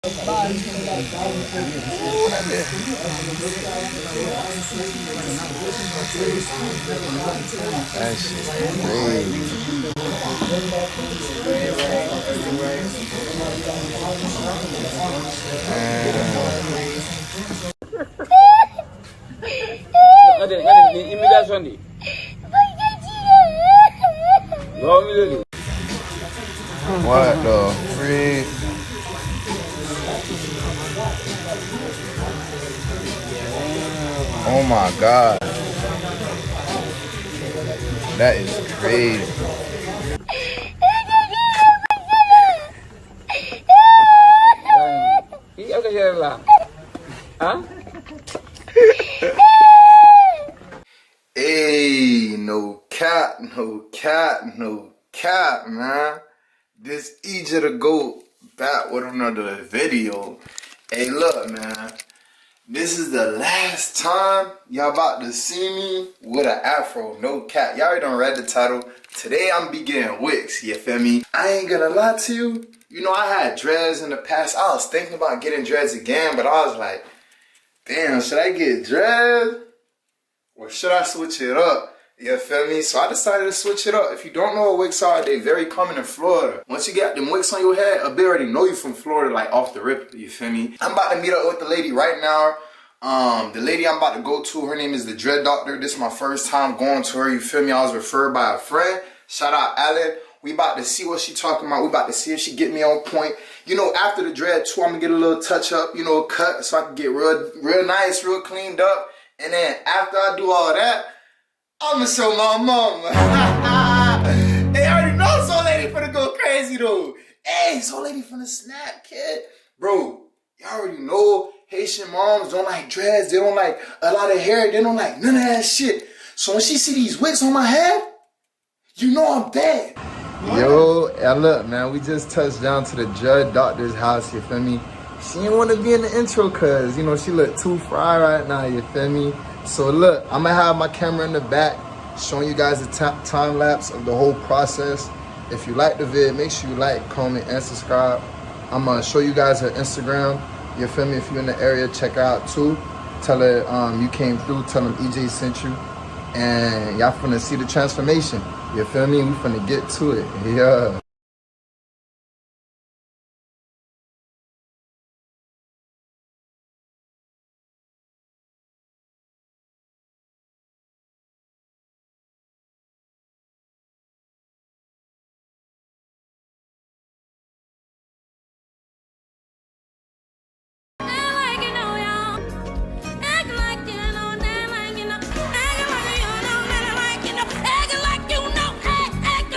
That shit crazy. Immigration di. What the freak? Oh my god. That is crazy. Hey, no cap, man. This EJDaGoat back with another video. Hey, look, man. This is the last time y'all about to see me with an afro, no cap. Y'all already done read the title. Today I'm beginning Wicks, you feel me? I ain't gonna lie to you. You know, I had dreads in the past. I was thinking about getting dreads again, but I was like, damn, should I get dreads? Or should I switch it up? You feel me? So I decided to switch it up. If you don't know what Wicks are, they very common in Florida. Once you got them Wicks on your head, a bit already know you from Florida, like off the rip, you feel me? I'm about to meet up with the lady right now. The lady I'm about to go to, her name is the Dread Doctor. This is my first time going to her, you feel me? I was referred by a friend. Shout out Alan. We about to see what she talking about. We about to see if she get me on point. You know, after the dread too, I'm gonna get a little touch up, you know, cut so I can get real nice, real cleaned up. And then after I do all that, I'ma show my mama. Hey, I already know Soul Lady finna go crazy though. Hey, Soul Lady finna snap, kid. Bro, y'all already know Haitian moms don't like dreads. They don't like a lot of hair. They don't like none of that shit. So when she see these wigs on my head, you know I'm bad. Yo, look, man, we just touched down to the Dread Doctor's house, you feel me? She didn't want to be in the intro because, you know, she look too fried right now, you feel me? So look, I'm going to have my camera in the back showing you guys the time lapse of the whole process. If you like the vid, make sure you like, comment, and subscribe. I'm going to show you guys her Instagram. You feel me? If you're in the area, check her out too. Tell her you came through. Tell them EJ sent you. And y'all finna see the transformation. You feel me? We finna get to it. Yeah.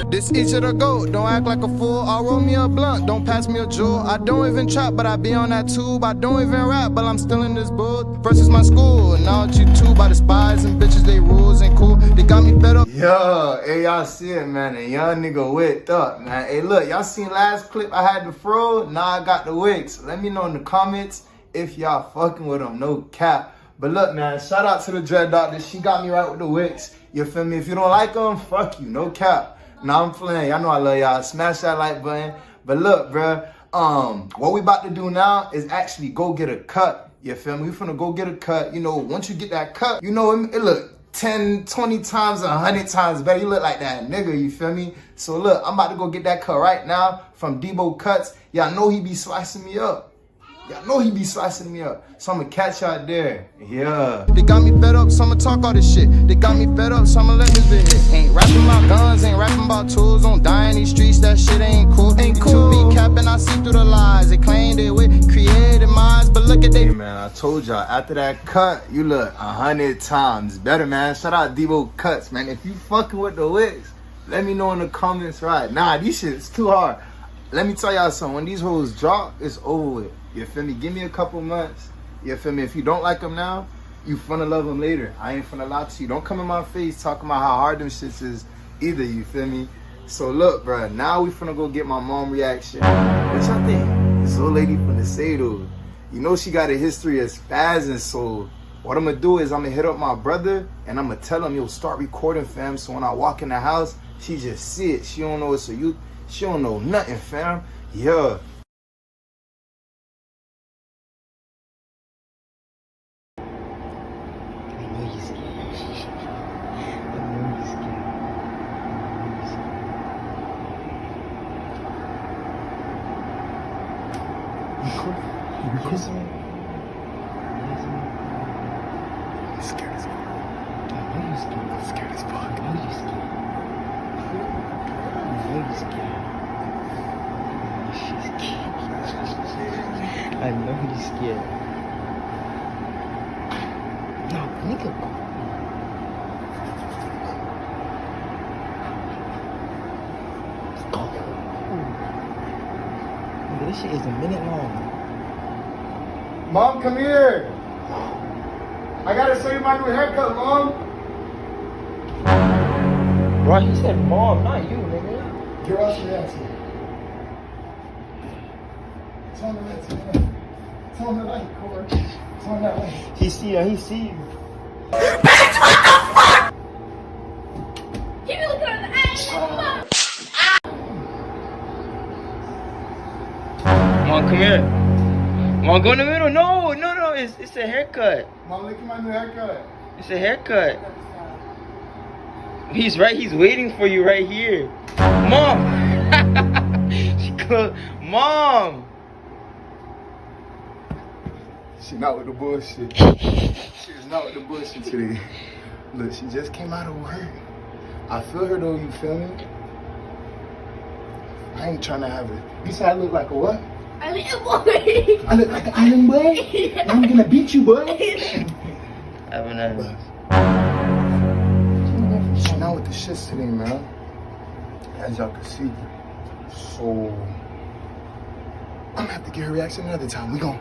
This EJDaGoat, don't act like a fool. I'll roll me a blunt, don't pass me a jewel. I don't even trap, but I be on that tube. I don't even rap, but I'm still in this booth. Versus my school, and now you too by the spies and bitches, they rules ain't cool. They got me fed up. Yo, hey, y'all see it, man. A young nigga whipped up, man. Hey, look, y'all seen last clip I had the fro? Now I got the Wicks. Let me know in the comments if y'all fucking with them, no cap. But look, man, shout out to the Dread Doctor. She got me right with the Wicks. You feel me? If you don't like them, fuck you, no cap. Nah, I'm playing. Y'all know I love y'all. Smash that like button. But look, bruh, what we about to do now is actually go get a cut. You feel me? We finna go get a cut. You know, once you get that cut, you know, it look 10, 20 times, 100 times better. You look like that nigga, you feel me? So look, I'm about to go get that cut right now from Debo Cuts. Y'all know he be slicing me up. Y'all know he be slicing me up. So I'm gonna catch y'all there. Yeah. They got me fed up, so I'ma talk all this shit. They got me fed up, so I'ma let this bit hit. Ain't rapping about guns, ain't rapping about tools. Don't die in these streets, that shit ain't cool. Ain't cool. Be capping, I see through the lies. They claim they with creative minds, but look at they. Hey man, I told y'all, after that cut, you look 100 times better, man. Shout out Debo Cuts, man. If you fucking with the Wicks, let me know in the comments right. Nah, these shit's too hard. Let me tell y'all something. When these hoes drop, it's over with. You feel me? Give me a couple months. You feel me? If you don't like them now, you finna love them later. I ain't finna lie to you. Don't come in my face talking about how hard them shits is either. You feel me? So look, bro. Now we finna go get my mom reaction. What y'all think this old lady finna say though? You know she got a history of spazzing. So what I'm gonna do is I'm gonna hit up my brother and I'm gonna tell him, yo, start recording, fam. So when I walk in the house, she just see it. She don't know it's a youth. She don't know nothing, fam. Yeah. Yes, man. I'm scared as fuck. I know you're scared. I'm scared as fuck. I know you're scared. I know you're scared. She's scared. I know you're scared. No, nigga. Let's go. Nigga, this shit is a minute long. Mom, come here. I gotta show you my new haircut, Mom. Bro, he said mom, not you, nigga. Get off your ass. Turn the light, turn the light. Turn the light, Corey. Turn that light. He see you. Keep me looking on the eyes. Come on, come here. Come on, go in the middle. No, it's a haircut. Mom, look at my new haircut. It's a haircut. He's waiting for you right here. Mom! She closed. Mom! She not with the bullshit. She is not with the bullshit today. Look, she just came out of work. I feel her though, you feel me? I ain't trying to have it. You said I look like a what? Island boy. I look like an island boy? I'm gonna beat you, boy. Have a nice. She not with the shits today, man. As y'all can see. So, I'm gonna have to get her reaction another time. We gon'